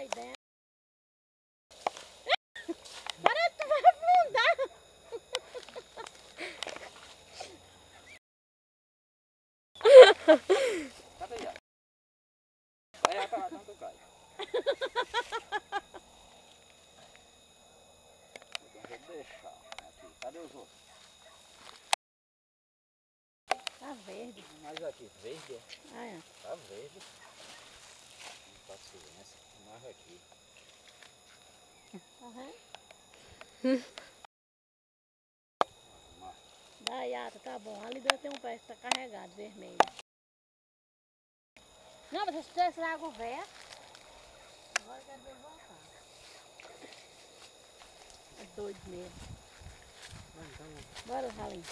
aí dentro. Parece que tu vai afundar. Cadê aí, ó? Vai lá pra lá, não cai. Vou deixar aqui. Cadê os outros? Tá verde. Mais aqui, verde. Ah, é. Tá verde. Paciência, mais aqui. Tá vendo? Daí, Ata, tá bom. Ali dentro tem um pé que tá carregado, vermelho. Não, mas se tivesse água velha, agora eu quero ver voltar. É doido mesmo. Bora, Ralinho.